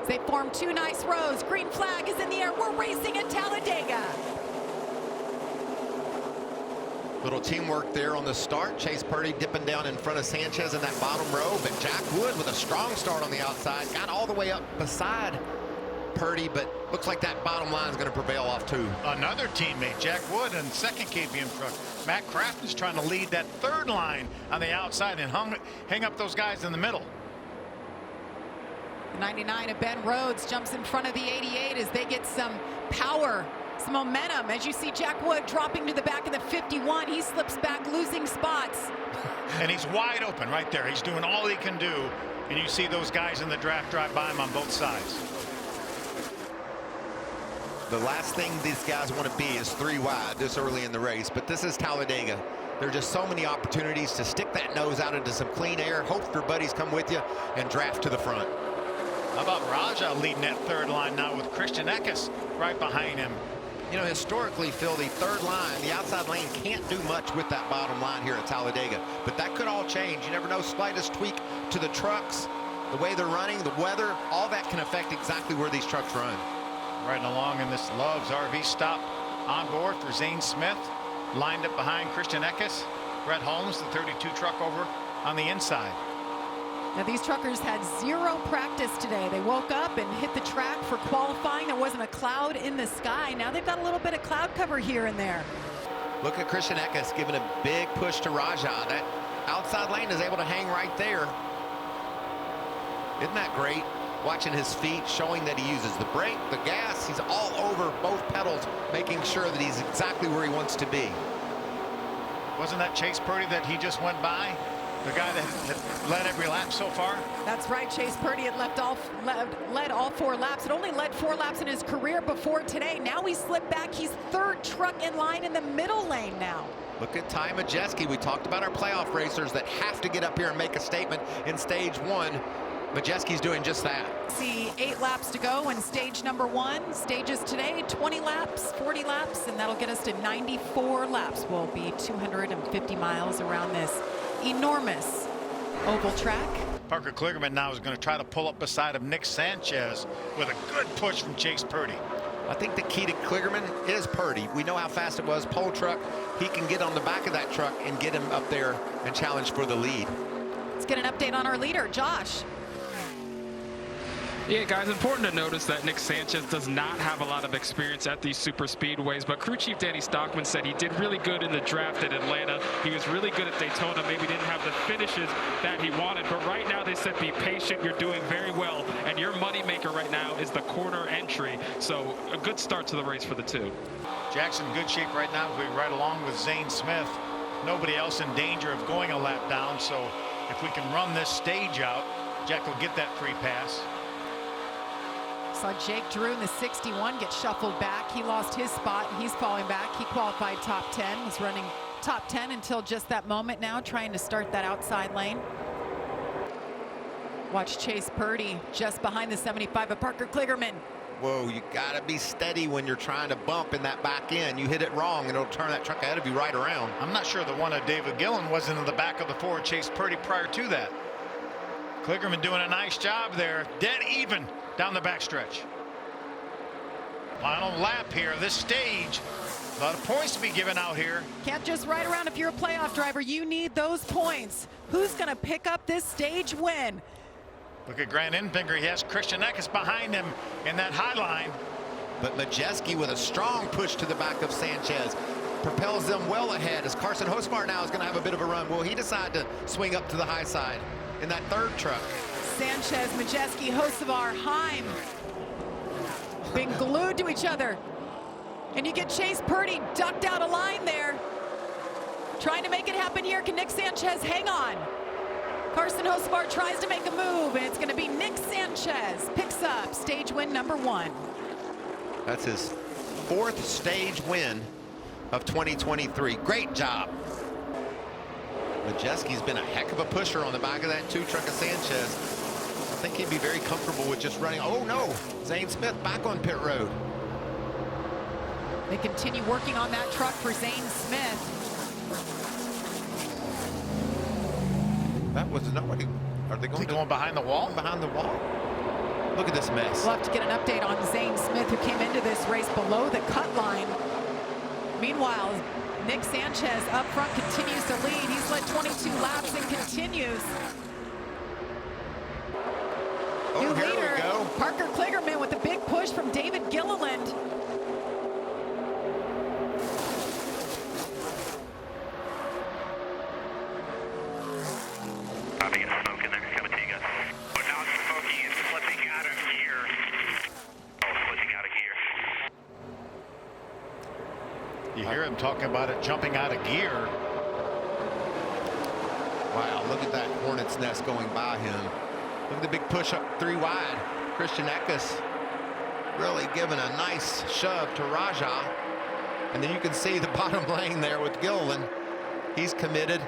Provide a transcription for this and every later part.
They form two nice rows. Green flag is in the air. We're racing at Talladega. Little teamwork there on the start. Chase Purdy dipping down in front of Sanchez in that bottom row, but Jack Wood with a strong start on the outside. Got all the way up beside Purdy, but looks like that bottom line is going to prevail off too. Another teammate, Jack Wood, and second KBM truck. Matt Kraft is trying to lead that third line on the outside and hang up those guys in the middle. The 99 of Ben Rhodes jumps in front of the 88 as they get some power, some momentum. As you see Jack Wood dropping to the back of the 51, he slips back, losing spots. And he's wide open right there. He's doing all he can do. And you see those guys in the draft drive by him on both sides. The last thing these guys want to be is 3 wide this early in the race, but this is Talladega. There are just so many opportunities to stick that nose out into some clean air, hope your buddies come with you, and draft to the front. How about Raja leading that third line now with Christian Eckes right behind him? You know, historically, Phil, the third line, the outside lane can't do much with that bottom line here at Talladega, but that could all change. You never know, slightest tweak to the trucks, the way they're running, the weather, all that can affect exactly where these trucks run. Riding along in this Love's RV stop on board for Zane Smith, lined up behind Christian Eckes. Brett Holmes, the 32 truck, over on the inside. Now these truckers had 0 practice today. They woke up and hit the track for qualifying. There wasn't a cloud in the sky. Now they've got a little bit of cloud cover here and there. Look at Christian Eckes giving a big push to Raja. That outside lane is able to hang right there. Isn't that great? Watching his feet, showing that he uses the brake, the gas. He's all over both pedals, making sure that he's exactly where he wants to be. Wasn't that Chase Purdy that he just went by? The guy that had led every lap so far? That's right. Chase Purdy had led all 4 laps. It only led 4 laps in his career before today. Now he slipped back. He's 3rd truck in line in the middle lane now. Look at Ty Majeski. We talked about our playoff racers that have to get up here and make a statement in stage 1. Majeski's doing just that. See 8 laps to go in stage number 1. Stages today, 20 laps, 40 laps, and that'll get us to 94 laps. We'll be 250 miles around this enormous oval track. Parker Kligerman now is going to try to pull up beside of Nick Sanchez with a good push from Chase Purdy. I think the key to Kligerman is Purdy. We know how fast it was. Pole truck, he can get on the back of that truck and get him up there and challenge for the lead. Let's get an update on our leader, Josh. Yeah, guys, important to notice that Nick Sanchez does not have a lot of experience at these super speedways, but crew chief Danny Stockman said he did really good in the draft at Atlanta. He was really good at Daytona, maybe didn't have the finishes that he wanted, but right now they said be patient, you're doing very well, and your moneymaker right now is the corner entry, so a good start to the race for the 2. Jackson in good shape right now. We're right along with Zane Smith. Nobody else in danger of going a lap down, so if we can run this stage out, Jack will get that free pass. Saw Jake Drew in the 61 get shuffled back. He lost his spot and he's falling back. He qualified top 10. He's running top 10 until just that moment now, trying to start that outside lane. Watch Chase Purdy just behind the 75 of Parker Kligerman. Whoa, you gotta be steady when you're trying to bump in that back end. You hit it wrong and it'll turn that truck ahead of you right around. I'm not sure the one of David Gillen wasn't in the back of the Ford Chase Purdy prior to that. Kligerman doing a nice job there, dead even down the backstretch. Final lap here, this stage. A lot of points to be given out here. Can't just ride around if you're a playoff driver. You need those points. Who's going to pick up this stage win? Look at Grant Enfinger. He has Christian Eckes behind him in that high line. But Majeski with a strong push to the back of Sanchez propels them well ahead as Carson Hosmar now is going to have a bit of a run. Will he decide to swing up to the high side in that 3rd truck? Sanchez, Majeski, Hocevar, Heim being glued to each other. And you get Chase Purdy ducked out of line there. Trying to make it happen here. Can Nick Sanchez hang on? Carson Hocevar tries to make a move, and it's going to be Nick Sanchez. Picks up stage win number 1. That's his 4th stage win of 2023. Great job. Majeski's been a heck of a pusher on the back of that 2 truck of Sanchez. I think he'd be very comfortable with just running. Oh no, Zane Smith back on pit road. They continue working on that truck for Zane Smith. That was nobody. Are they going behind the wall? Behind the wall? Look at this mess. We'll have to get an update on Zane Smith, who came into this race below the cut line. Meanwhile, Nick Sanchez up front continues to lead. He's led 22 laps and continues. Oh, New here leader, we go. Parker Kligerman with a big push from David Gilliland. You hear him talking about it jumping out of gear. Wow, look at that hornet's nest going by him. Look at the big push up 3 wide. Christian Eckes really giving a nice shove to Rajah. And then you can see the bottom lane there with Gilliland. He's committed.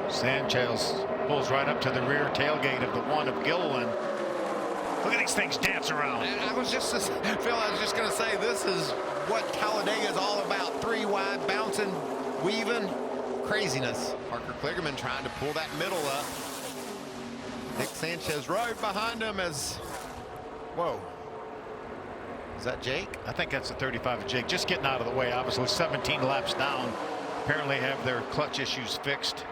Sanchez pulls right up to the rear tailgate of the one of Gilliland. Look at these things dance around. And I was just going to say, this is what Talladega is all about. 3 wide, bouncing, weaving, craziness. Parker Kligerman trying to pull that middle up. Nick Sanchez right behind him as, whoa. Is that Jake? I think that's the 35 of Jake, just getting out of the way. Obviously 17 laps down. Apparently have their clutch issues fixed.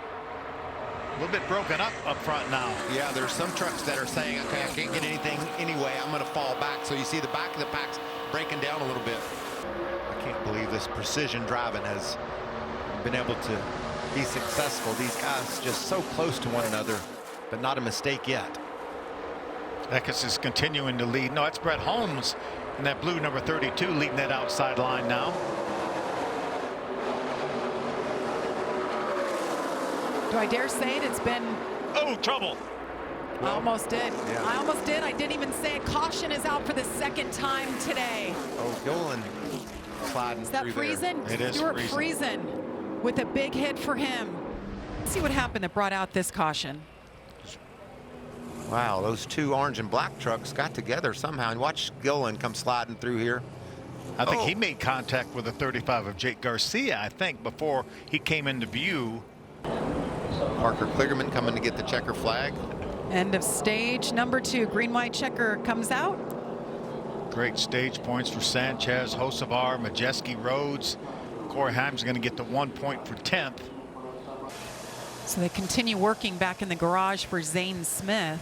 A little bit broken up front now. Yeah, there's some trucks that are saying, okay, I can't get anything anyway, I'm going to fall back. So you see the back of the pack's breaking down a little bit. I can't believe this precision driving has been able to be successful. These guys just so close to one another, but not a mistake yet. Eckes is continuing to lead. No, it's Brett Holmes in that blue number 32 leading that outside line now. Do I dare say it? It's been... Oh, trouble. I almost did. Yeah. I almost did. I didn't even say it. Caution is out for the 2nd time today. Oh, Gilliland sliding Is that through there. Friesen? It is Stuart Friesen. Friesen with a big hit for him. Let's see what happened that brought out this caution. Wow, those 2 orange and black trucks got together somehow. And watch Gilliland come sliding through here. I think he made contact with the 35 of Jake Garcia, I think, before he came into view. Parker Kligerman coming to get the checker flag. End of stage number 2. Green white checker comes out. Great stage points for Sanchez, Hocevar, Majeski, Rhodes. Corey Haim's going to get the 1 point for 10th. So they continue working back in the garage for Zane Smith.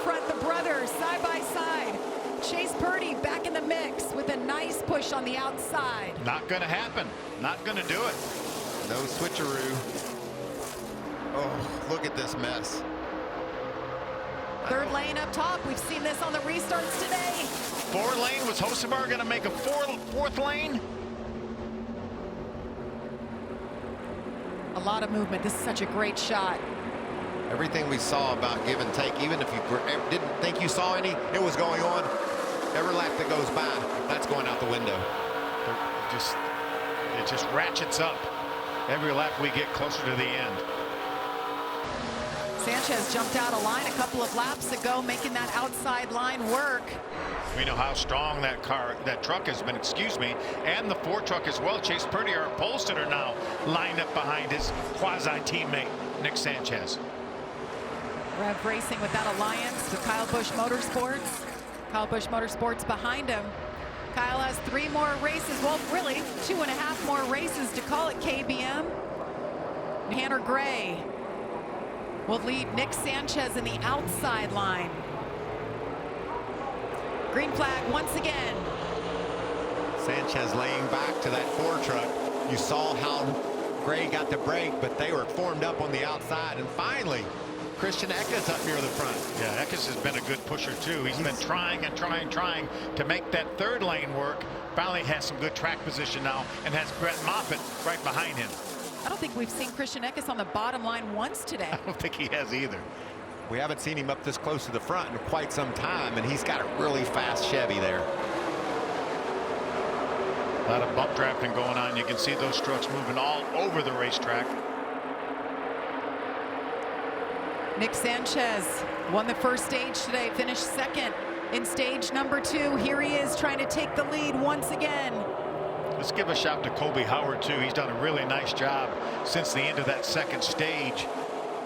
Front, the brothers side by side. Chase Purdy back in the mix with a nice push on the outside. Not going to happen. Not going to do it. No switcheroo. Oh, look at this mess. 3rd lane up top. We've seen this on the restarts today. 4 lane. Was Hocevar going to make a 4th lane? A lot of movement. This is such a great shot. Everything we saw about give and take, even if you didn't think you saw any, it was going on. Every lap that goes by, that's going out the window. It just ratchets up every lap we get closer to the end. Sanchez jumped out of line a couple of laps ago, making that outside line work. We know how strong that truck has been, and the 4 truck as well. Chase Purdy, our pole sitter, now lined up behind his quasi-teammate, Nick Sanchez. Rev Racing with that alliance with Kyle Busch Motorsports. Kyle Busch Motorsports behind him. Kyle has 3 more races, well, really 2.5 more races to call it KBM. Tanner Gray will lead Nick Sanchez in the outside line. Green flag once again. Sanchez laying back to that 4 truck. You saw how Gray got the break, but they were formed up on the outside. And finally, Christian Eckes up near the front. Yeah, Eckes has been a good pusher too. He's been trying to make that 3rd lane work. Finally has some good track position now and has Brett Moffitt right behind him. I don't think we've seen Christian Eckes on the bottom line once today. I don't think he has either. We haven't seen him up this close to the front in quite some time, and he's got a really fast Chevy there. A lot of bump drafting going on. You can see those trucks moving all over the racetrack. Nick Sanchez won the 1st stage today, finished 2nd in stage number 2. Here he is trying to take the lead once again. Let's give a shout to Colby Howard too. He's done a really nice job since the end of that 2nd stage.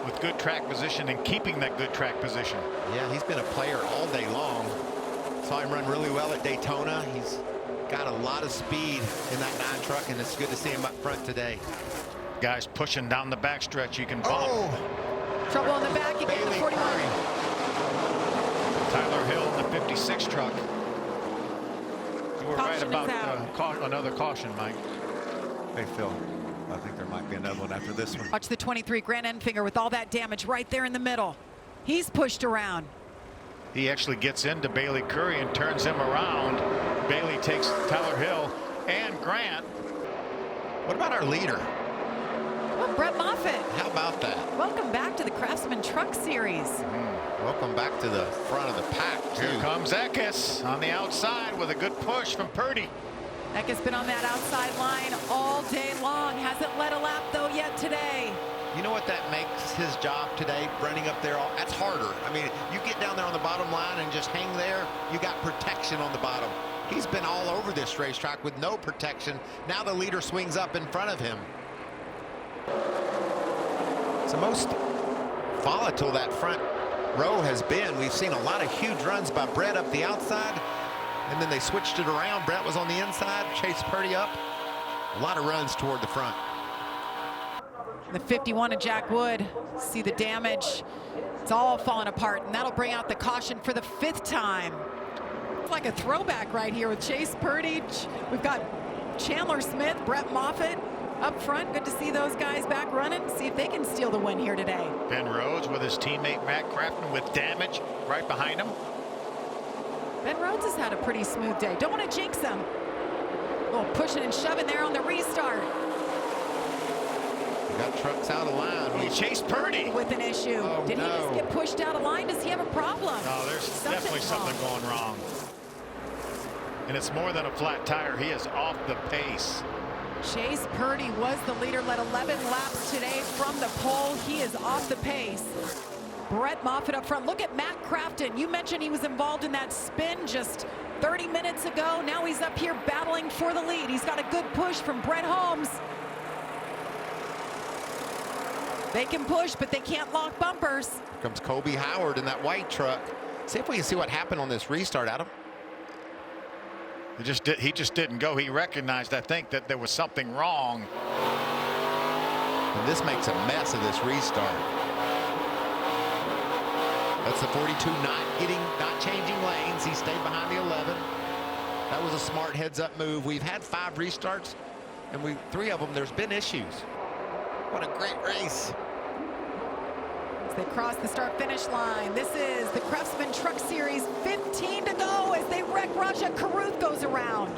with good track position and keeping that good track position. Yeah, he's been a player all day long. Saw him run really well at Daytona. He's got a lot of speed in that 9 truck, and it's good to see him up front today. Guys pushing down the backstretch. You can bump. Trouble in the back again, the 41. Tyler Hill in the 56 truck. You were right Caution about is out. another caution, Mike. Hey, Phil, I think there might be another one after this one. Watch the 23 Grant Enfinger with all that damage right there in the middle. He's pushed around. He actually gets into Bailey Curry and turns him around. Bailey takes Tyler Hill and Grant. What about our leader? Well, Brett Moffitt. How about that? Welcome back to the Craftsman Truck Series. Welcome back to the front of the pack, too. Here comes Eckes on the outside with a good push from Purdy. Eckes been on that outside line all day long. Hasn't led a lap, though, yet today. You know what that makes his job today, running up there? That's harder. I mean, you get down there on the bottom line and just hang there, you got protection on the bottom. He's been all over this racetrack with no protection. Now the leader swings up in front of him. It's the most volatile that front row has been. We've seen a lot of huge runs by Brett up the outside, and then they switched it around. Brett was on the inside, Chase Purdy up. A lot of runs toward the front. The 51 of Jack Wood. See the damage. It's all falling apart, and that'll bring out the caution for the 5th time. It's like a throwback right here with Chase Purdy. We've got Chandler Smith, Brett Moffitt up front. Good to see those guys back running. See if they can steal the win here today. Ben Rhodes with his teammate Matt Crafton with damage right behind him. Ben Rhodes has had a pretty smooth day. Don't want to jinx him. A little pushing and shoving there on the restart. We got trucks out of line. He chased Purdy With an issue. Oh, Did he no. just get pushed out of line? Does he have a problem? No, there's definitely something going wrong. And it's more than a flat tire. He is off the pace. Chase Purdy was the leader, led 11 laps today from the pole. He is off the pace. Brett Moffitt up front. Look at Matt Crafton. You mentioned he was involved in that spin just 30 minutes ago. Now he's up here battling for the lead. He's got a good push from Brett Holmes. They can push, but they can't lock bumpers. Here comes Colby Howard in that white truck. See if we can see what happened on this restart, Adam. He just didn't go. He recognized, I think, that there was something wrong. And this makes a mess of this restart. That's the 42 not changing lanes. He stayed behind the 11. That was a smart heads-up move. We've had 5 restarts, and 3 of them, there's been issues. What a great race. As they cross the start-finish line, this is the Craftsman Truck Series. 15 to go as they wreck Raja Caruth goes around.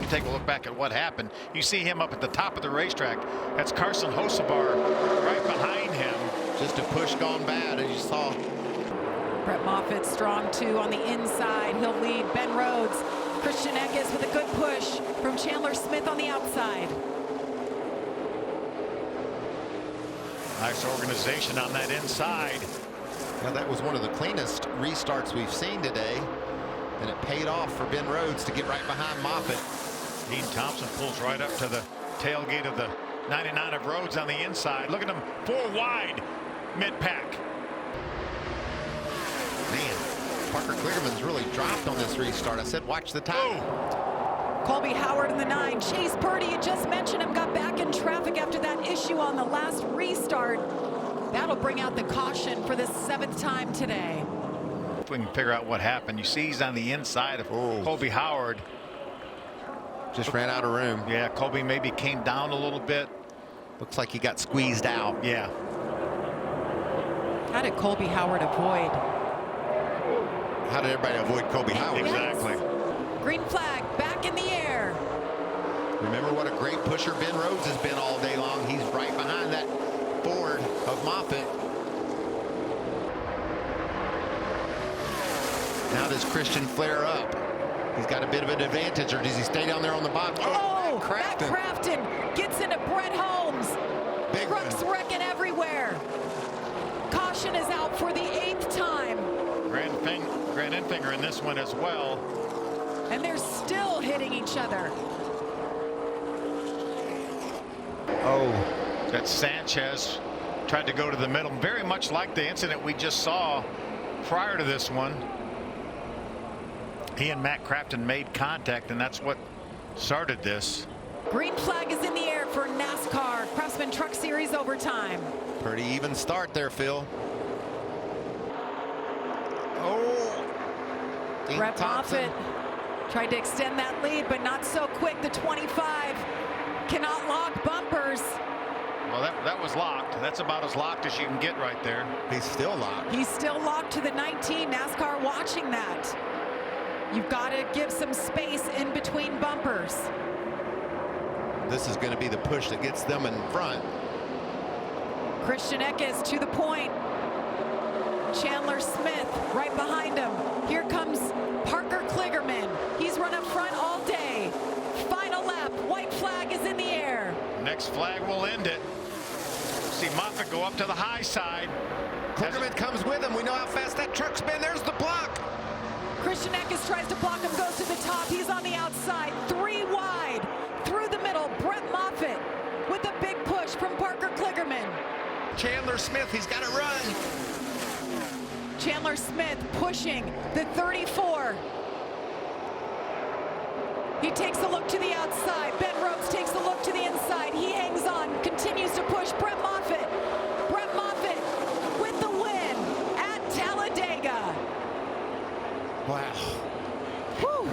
You take a look back at what happened. You see him up at the top of the racetrack. That's Carson Hocevar right behind him. Just a push gone bad, as you saw. Brett Moffitt strong too on the inside. He'll lead Ben Rhodes. Christian Eckes with a good push from Chandler Smith on the outside. Nice organization on that inside. Now that was one of the cleanest restarts we've seen today, and it paid off for Ben Rhodes to get right behind Moffitt. Dean Thompson pulls right up to the tailgate of the 99 of Rhodes on the inside. Look at him, 4 wide mid-pack. Man, Parker Kligerman's really dropped on this restart. I said watch the time. Colby Howard in the 9. Chase Purdy, you just mentioned him, got back in traffic after that issue on the last restart. That'll bring out the caution for the 7th time today. If we can figure out what happened. You see he's on the inside of Colby Howard. Just ran out of room. Yeah, Colby maybe came down a little bit. Looks like he got squeezed out. Yeah. How did Colby Howard avoid? How did everybody avoid Colby Howard? Exactly. Green flag back in the air. Remember what a great pusher Ben Rhodes has been all day long. He's right behind that Ford of Moffitt. Now does Christian flare up? He's got a bit of an advantage, or does he stay down there on the bottom? Oh, Matt Matt Crafton gets into Brett Holmes. Big Trucks one. wrecking everywhere. Caution is out for the 8th time. Grant Enfinger in this one as well. And they're still hitting each other. Oh, That's Sanchez tried to go to the middle, very much like the incident we just saw prior to this one. He and Matt Crafton made contact, and that's what started this. Green flag is in the air for NASCAR Craftsman Truck Series overtime. Pretty even start there, Phil. Oh, Dean Brett Thompson. Moffitt tried to extend that lead, but not so quick. The 25 cannot lock bumpers. Well, that was locked. That's about as locked as you can get right there. He's still locked. He's still locked to the 19. NASCAR watching that. You've got to give some space in between bumpers. This is going to be the push that gets them in front. Christian Eckes to the point. Chandler Smith right behind him. Here comes Parker Kligerman. He's run up front all day. Final lap. White flag is in the air. Next flag will end it. See Moffitt go up to the high side. Kligerman comes with him. We know how fast that truck's been. There's the block. Christian Eckes tries to block him, goes to the top. He's on the outside. 3 wide. Through the middle. Brett Moffitt with a big push from Parker Kligerman. Chandler Smith, he's got to run. Chandler Smith pushing the 34. He takes a look to the outside. Ben Rhodes takes a look to the inside. He hangs on, continues to push. Brett Moffitt. Brett Moffitt with the win at Talladega. Wow. Whew.